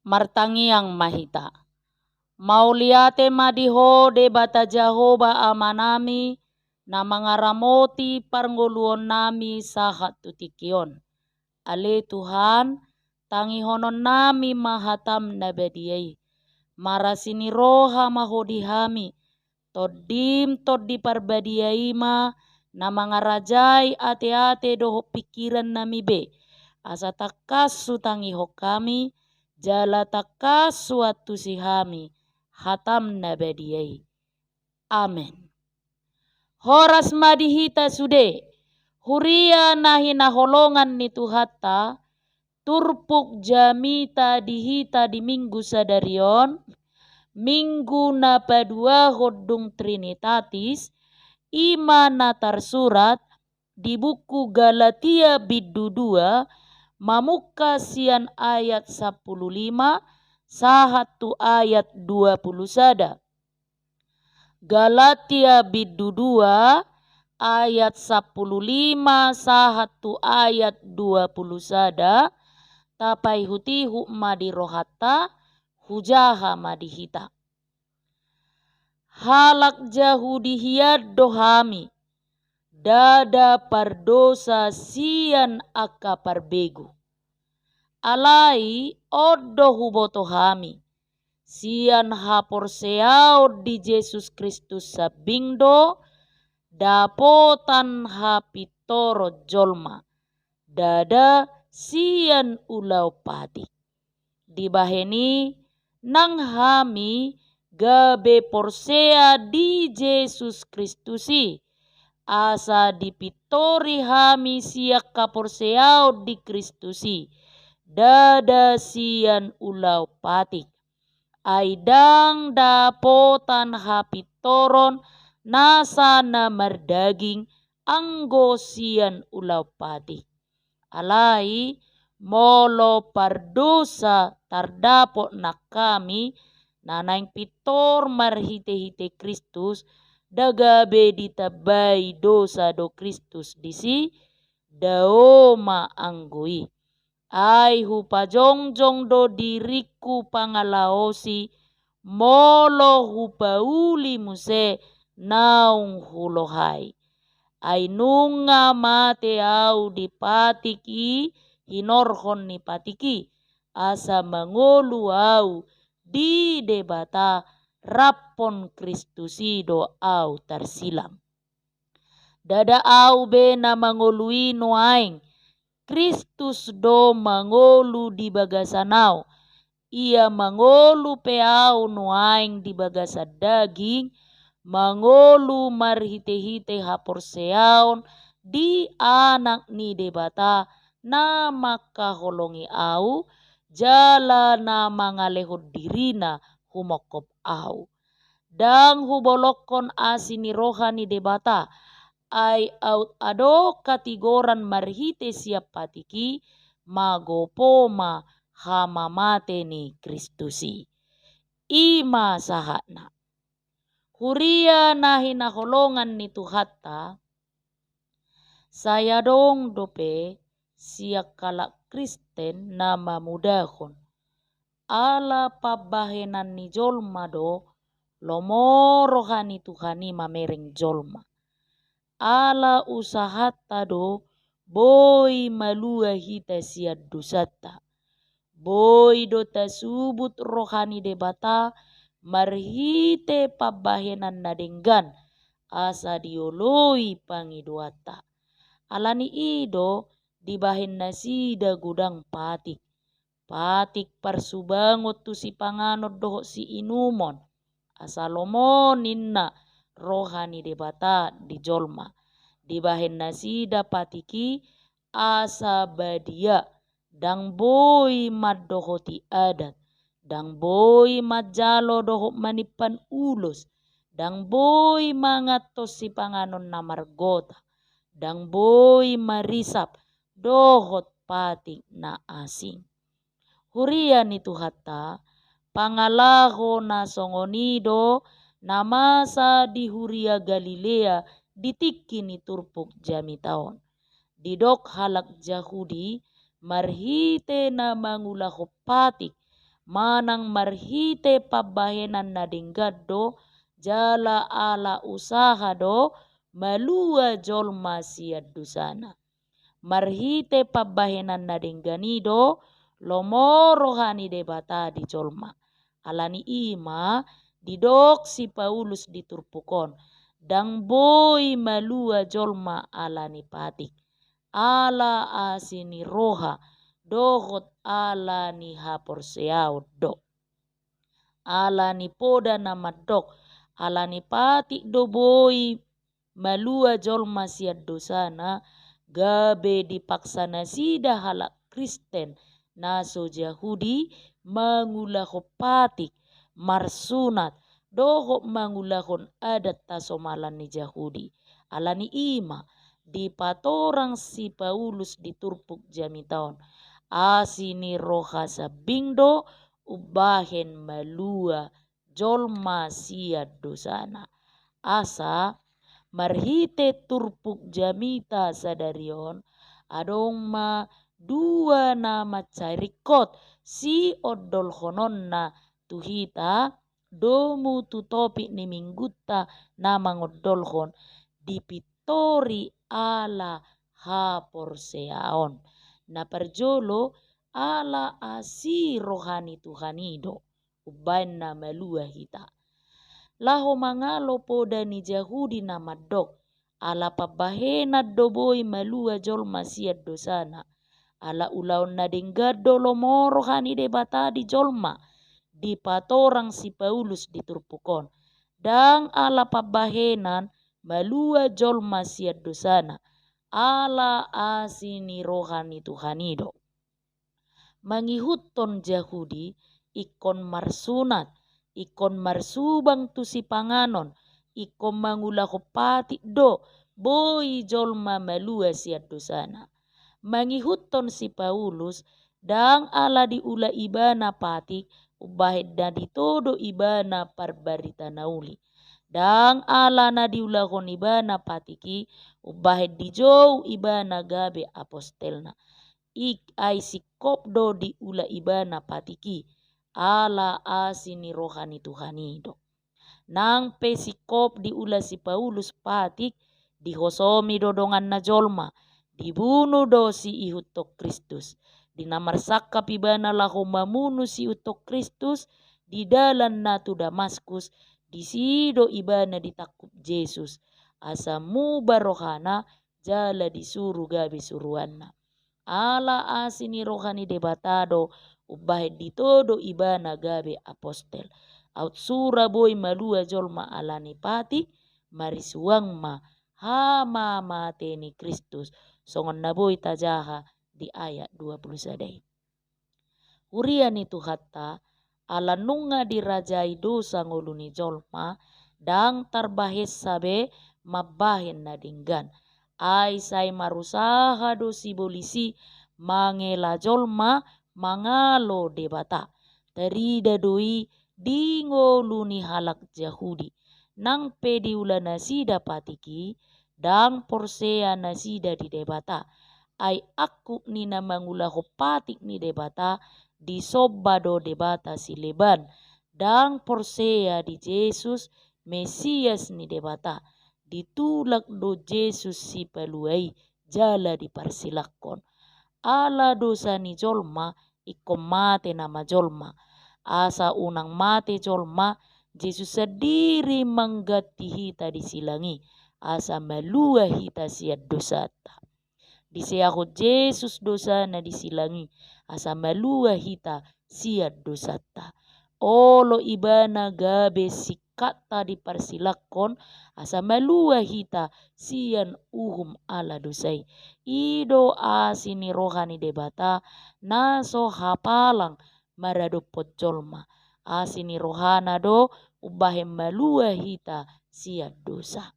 martangiang mahita. Mauliate madiho de bata Jahoba amanami na mga ramoti parnguluon nami sahat tutikion. Ale Tuhan, tangihonon nami mahatam na bediyay. Marasini roha mahodihami, todim todi parbadiyay ma na mga rajay ate-ate doho pikiran nami be. Asa takasu tangiho kami, jala takasu atu sihami, hatam na bediyay. Amen. Horas madihita sude, huria nahi naholongan ni Tuhata, turpuk jamita dihita di minggu sadarion, minggu na padua hodung Trinitatis, ima na tarsurat di buku Galatia bidu 2, mamuka sian ayat 15, sahatu ayat 20 Galatia bidu 2 ayat 15 sahatu ayat 20 tapai hutihu madirohata hujaha madihita. Halak jahudi hiad dohami, dada pardosa sian aka parbegu. Alai odo hubotohami, sian hapor seao di Yesus Kristus sabingdo, dapotan hapitoro jolma, dada sian ulau pati. Dibaheni nang hami gabe porsea di Yesus Kristusi, asa dipitori hami siak kaporseao di Kristusi, dada sian ulau patik. Aidang dapotan hapitoron nasa na mardaging anggo sian ulau patik. Alai molo pardosa tardapot na kami nanaing pitor marhite-hite Kristus dagabe ditabai dosa do Kristus disi daoma anggui. Ai hupajongjong do diriku pangalaosi molo hupauli muse naung hulohai. Ai nunga mate au dipatiki hinorhon ni patiki, asa mangolu au di debata rapon Kristusi do au tarsilam. Dada au be na mangolui noaing, Kristus do mangolu di bagasanau, ia mangolu pe au noaing di bagasa daging, mangolu marhite-hite haporseaon di anak ni debata na makaholongi au, jala na mangalehod dirina humokop au. Dang hubolokon asini rohani debata, ai out ado katigoran marhite siap patiki, magopoma hamamate ni Kristusi. Ima sahatna. Huria nahi naholongan ni Tuhata, saya dong dope siak kalak Kristen nama mudahon. Ala pabahenan ni jolma do lomo rohani Tuhani mamereng jolma. Ala usahata do boy malua hita siad dosata. Boy do tasubut rohani debata marhite pabahenan nadenggan asa dioloi pangiduata. Alani ido dibahen nasida gudang patik. Patik parsubangot tu si panganod doho si inumon. Asalomo ninna rohani debata di jolma. Dibahen nasida patiki asa badia dang boy mad doho ti adat. Dang boy majalo doho manipan ulos. Dang boy mangatos si panganon na margota. Dang boy marisap dohot patik na asing. Hurian itu hata pangalaho na songonido na masa di Huria Galilea ditiki ni turpuk jami taon. Didok halak Jahudi marhite na mangulaho patik manang marhite pabahenan na dinggado jala ala usaha do malua jolma siad dusana. Marhite pabahenan na dingganido lomorohani debata di jolma. Alani ima didok si Paulus diturpukon dang boy malua jolma alani patik. Ala asini roha dohot ala ni haporseao do. Ala ni poda na madok ala ni patik do boy malua jolma siad dosana gabe dipaksana sida halak Kristen naso Yahudi mangulahon patik marsunat dohok mangulahon adat tasomalan ni Yahudi. Alani ima di patorang si Paulus diturpuk jami taon asini roha sabingdo ubahen malua jolma siad dosana. Asa marhite turpuk jamita sadarion adong ma dua nama carikot si odol hononna tuhita domu tutopi ni minggutta nama ngodolhon dipitori ala haporseaon na parjolo ala asi rohani tuhanido uban na malua hita. Laho mangalo poda ni Yahudi na madok ala pabahena doboi malua jolma siad dosana ala ulaon na dinggado lomorohani debata di jolma di patorang si Paulus diturpukon dang ala pabahenan malua jolma siad dosana ala asini rohani tuhanido. Mangihuton Yahudi ikon marsunat ikon marsubang tu si panganon ikon mangulaho patik do boy jolma malua siad dosana. Mangihuton si Paulus dang ala diula ibana patik ubahed na ditodo ibana parbarita nauli dang ala na diulahon ibana patiki ubahed dijou ibana gabe apostelna ay sikop do diula ibana patiki ala asini rohani tuhanido. Nang pesikop diula si Paulus patik dihosomi dodongan na jolma dibunuh do si ihutok Kristus dinamarsakap ibana laho mamunu si utok Kristus di dalan na tu Damaskus disido ibana ditakup Yesus asa mubarohana jala disuruh gabe suruanna. Ala asini rohani debatado ubahed ditodo ibana gabe apostel aut sura boy malua jolma alani patik marisuang ma hama mate ni Kristus songon na boy tajaha di ayat 21. Hurian itu hatta ala nunga dirajai dosa ngoluni jolma dang tarbahes sabe mabahen na dinggan ay say marusaha do si bolisi mangela jolma mangalo debata terida doi dingoluni halak Yahudi nang pediula nasida patiki dang porsea nasida di debata ay aku ni na mangulaho patik ni debata di sobado debata si leban dang porsea di Yesus Mesias ni debata ditulak do Yesus si paluai jala diparsilakon ala dosa ni jolma ikom mate nama jolma asa unang mate jolma Yesus sendiri manggati hita disilangi asa malua hita siad dosata diseahot Yesus dosa na disilangi asa malua hita siad dosata olo ibana gabe sikata diparsilakon asa malua hita sian uhum ala dosai ido asini rohani debata naso hapalang maradopot jolma asini rohana do ubahem malua hita siad dosa.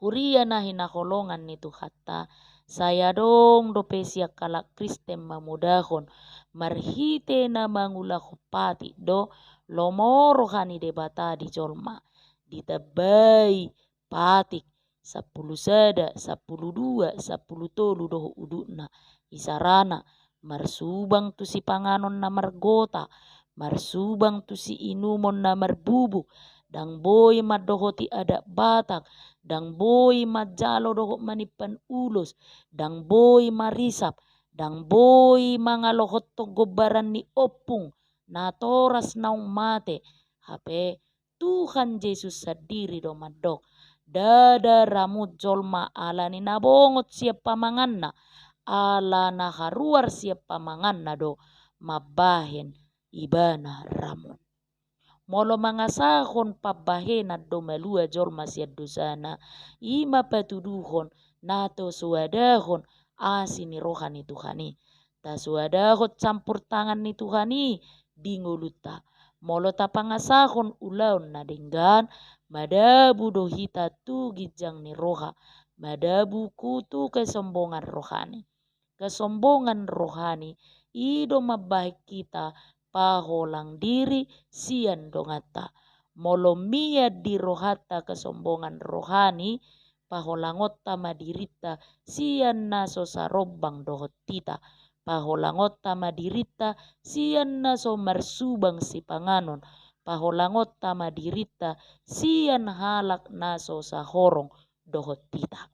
Huria na hinakolongan nitu hatta saya dong dope siak kalak Kristen mamudahon marhite na mangulah pati do lomo rohani debata di jolma ditabai patik 10 sada 10 dua 10 tolu doho uduna isarana marsubang tu si panganon na margota, marsubang tu si inumon na marbubu, dang boy madohoti ada batak, dang boy majalo doho manipan ulos, dang boy marisap, dang boy mangalohot to gobaran ni opung, natoras naung mate, hape Tuhan Yesus sadiri do madok, dada ramut jolma ala ni nabongot siap pamanganna, ala naharuar siap pamangan na do mabahen ibana ramon. Molo mangasahon pabahen na do malua jolma siat dosana, ima patuduhon nato suadahon asini rohani Tuhani. Ta suadahot campur tangan ni Tuhani dinguluta. Molo ta pangasahon ulaun na denggan, madabu dohita tu gijang ni roha, madabu kutu kesombongan rohani. Kesombongan rohani ido mabahik kita paholang diri sian dongata. Molomia di rohata kesombongan rohani paholangotta madirita sian naso sarobang dohotita. Paholangotta madirita sian naso marsubang si panganon. Paholangotta madirita sian halak naso sahorong dohotita.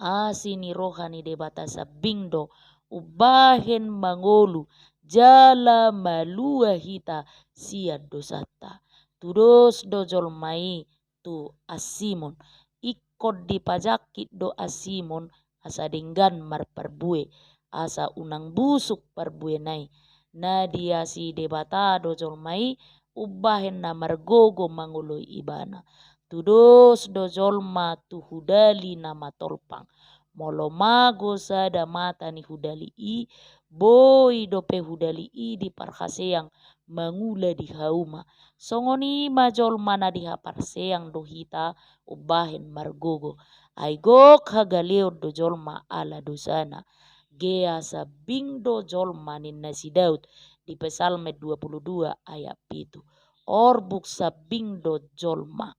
Asini rohani debata sabingdo ubahen mangolu jala malua hita sia dosata. Tudos do jolmai tu asimon ikod dipajakit do asimon asa denggan marparbue asa unang busuk parbue nai. Nadia si debata do jolmai ubahen na margogo mangoloi ibana. Tudos do jolma tu hudali nama tolpang. Molo mago sada mata ni hudali i, boy dope hudali i di parhaseang mangula di hauma. Songoni majol mana di haparseang dohita ubahen margogo. Aigok hagaleo do jolma ala dosana. Gea sabing do jolma ni nasi Daud di Psalme 22 ayat 7. Orbuk sabing do jolma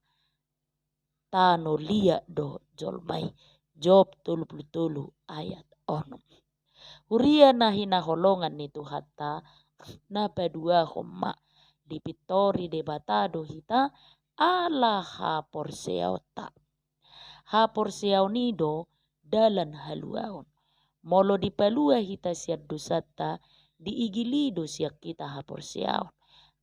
tano lia do jolmai. Job 33 ayat 6. Huria na hinaholongan ni Tuhata na padua homa di pitori debatado hita ala haporseao ta. Haporseao nido dalan haluaon. Molo di palua hita siat dosata diigilido siak kita haporseao.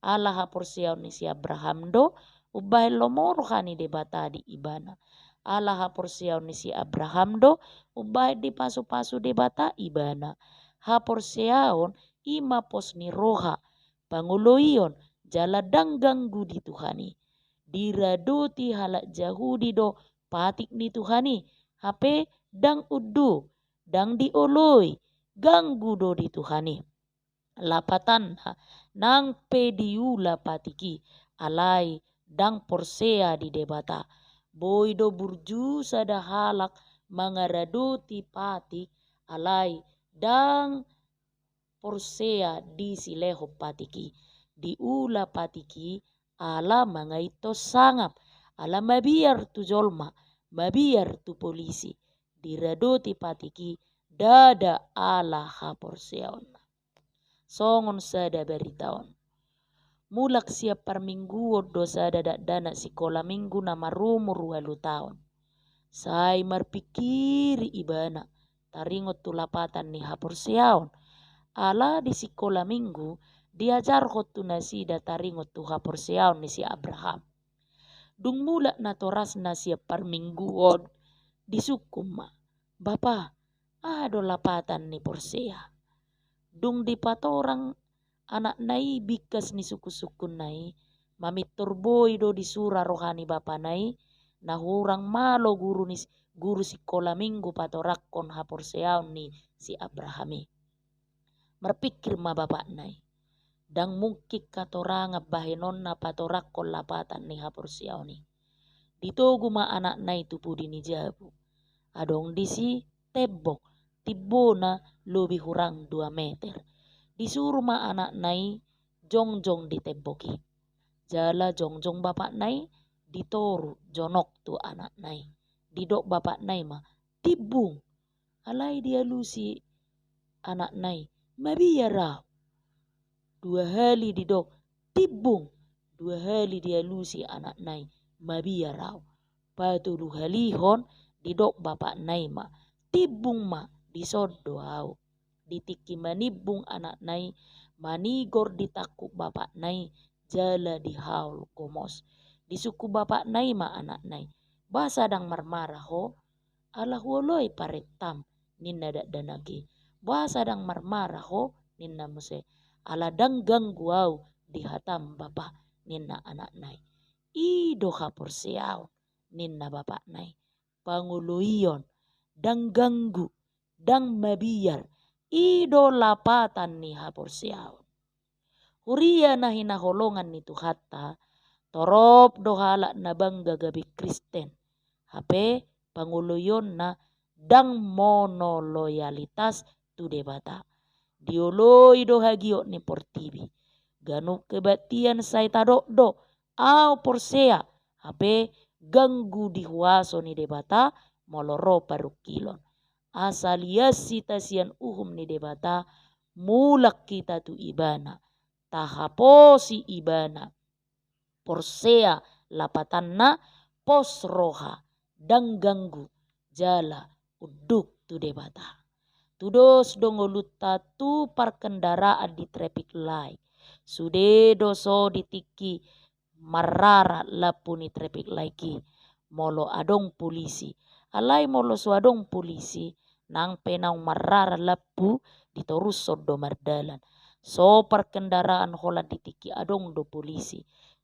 Ala haporseao ni si Abraham do ubahel lomoro hani debata di ibana. Ala haporseao ni si Abraham do ubahel di pasu-pasu debata ibana. Haporseaon ima pos ni roha panguloion jala danggang di Tuhani. Diradoti halak jahudi do patik ni Tuhani. Hape dang udu dang dioloi ganggu do di Tuhani. Lapatan nang pediula patiki alai dang porsea di debata. Boido burju sada halak mangaradoti patik alai dang porsea di sileho patiki. Diula patiki ala mangaito sangap. Ala mabiar tu jolma, mabiar tu polisi. Diradoti patiki dada ala haporseon. Songon sada beritaon. Mulak siap parminggu dosa dadak dana sikola minggu nama rumur 2 tahun. Sai marpikiri ibana taringot tulapatan ni haporseaon. Ala di sikola minggu diajar hotu nasi taringot tu haporseaon ni si Abraham. Dung mulak na toras na siap parmingguon disukum ma. Bapa, ado lapatan ni porsea. Dung dipatorang anak nai bikas ni suku-suku nai mamitur boy do disura rohani bapa nai nahurang malo guru sikola minggu patorakon haporseaon ni si Abrahami. Merpikir ma bapak nai dang mungkik katoranga bahenon na patorakon lapatan ni haporseaon ni. Ditogu ma anak nai tupudi ni jabu. Adong disi tebok tibona lebih hurang 2 meter. Disuruh ma anak nai jongjong diteboki. Jala jongjong bapak nai ditoru jonok tu anak nai. Didok bapak nai ma tibung. Alai dia lusi anak nai mabiyarau. 2 hali didok tibung, 2 hali dia lusi anak nai mabiyarau. Patudu halihon didok bapak nai ma tibung ma disoddo au. Ditiki manibung anak nai manigor ditakuk bapak nai jala di haul komos. Disuku bapak nai ma anak nai basadang marmarah ho ala huoloi paretam ninna danagi. Basadang marmarah ho ninna muse ala dang ganggu au di hatam bapak ninna anak nai. Ido hapursiau ninna bapak nai panguluion dang ganggu dang mabiyar ido lapatan ni hapursiau. Huria na hinaholongan ni Tuhatta torop dohala na bangga gabi Kristen. Hape panguluyon na dang mono loyalitas tu debata. Dioloi do hagio ni portibi. Ganu kebatian say tadokdo au porsea. Hape ganggu dihuaso ni debata moloro parukilon. Asaliasi tasian uhum ni debata mulak kita tu ibana. Tahaposi ibana porsea lapatanna pos roha dang ganggu jala uduk tu debata. Tudos dongolutta tu perkendaraan di traffic light. Sude doso ditiki marara lapuni traffic light ki. Molo adong polisi. Alai molo so adong polisi nang penang marara lapu ditorus sodo mardalan. So perkendaraan hola ditiki adong do polisi.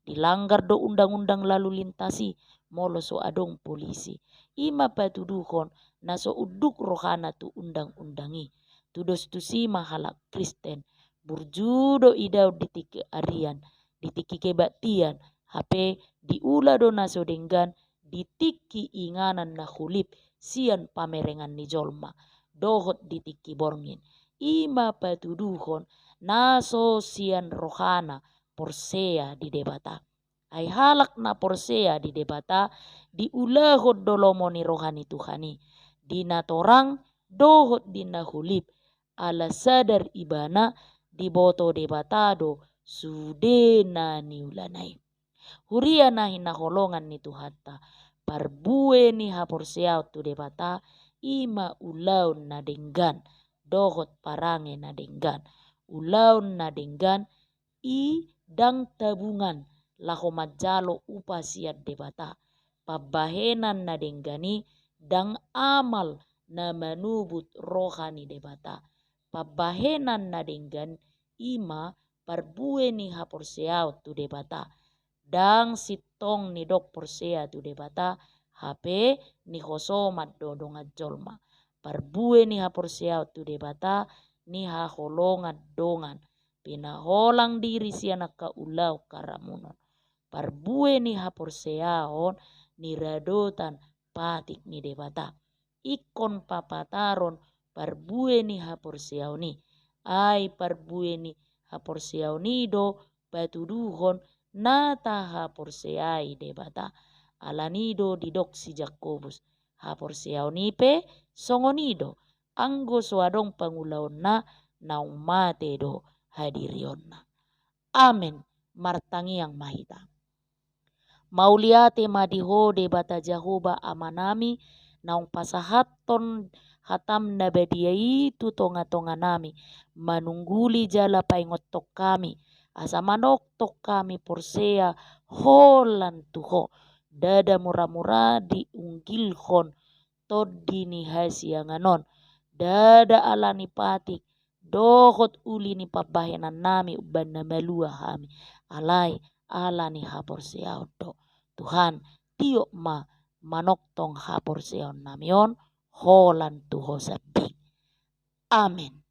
Dilanggar do undang-undang lalu lintasi molo so adong polisi. Ima patuduhon na so uduk rohana tu undang-undangi. Tudos tu si mahalak Kristen. Burjudo idau ditiki arian. Ditiki kebaktian. Hape diula do naso denggan ditiki inganan na hulip sian pamerengan ni jolma. Dohot ditiki borngin. Ima patuduhon naso sian rohana porsea di debata. Ay halak na porsea di debata diulahot dolomo ni rohani Tuhani. Dina torang dohot dina hulip ala sadar ibana diboto debatado sudena ni ulanai. Huria na hinaholongan ni Tuhatta parbue ni haporseau tu debata ima ulaun na denggan dohot parange na denggan. Ulaun na denggan i dang tabungan laho majalo upa siat debata. Pabahenan na denggani dang amal na manubut rohani debata. Pabahenan na denggan ima parbue ni haporseau tu debata. Dang sitong ni dok porsea tu debata hape ni hosomat dodongat jolma. Parbue ni haporseau tu debata ni haholongat dongan. Pinaholang diri siya nakaulau karamunon. Parbue ni haporseaon ni radotan patik ni debata. Ikon papataron parbue ni haporseao ni. Ay parbue ni haporseao ni do patuduhon nata haporseai debata. Alanido didok si Jakobus. Haporseao ni pe songonido. Anggo suadong pangulaon na naung mate do hadirionna. Amen. Martangi yang mahita. Mauliate madiho debata Jahoba amanami naung pasahaton hatam nabadiai tu tonga-tonga nami. Manungguli jala paingotok kami. Asa manoktok kami porsea holan tuho. Dada murah-murah diunggilhon todini hasianganon. Dada alani patik dohot uli ni pabahenan nami uban na malua hami. Alai ala ni haporseao do. Tuhan tiok ma manoktong haporseao namion holan tuho sabi. Amin.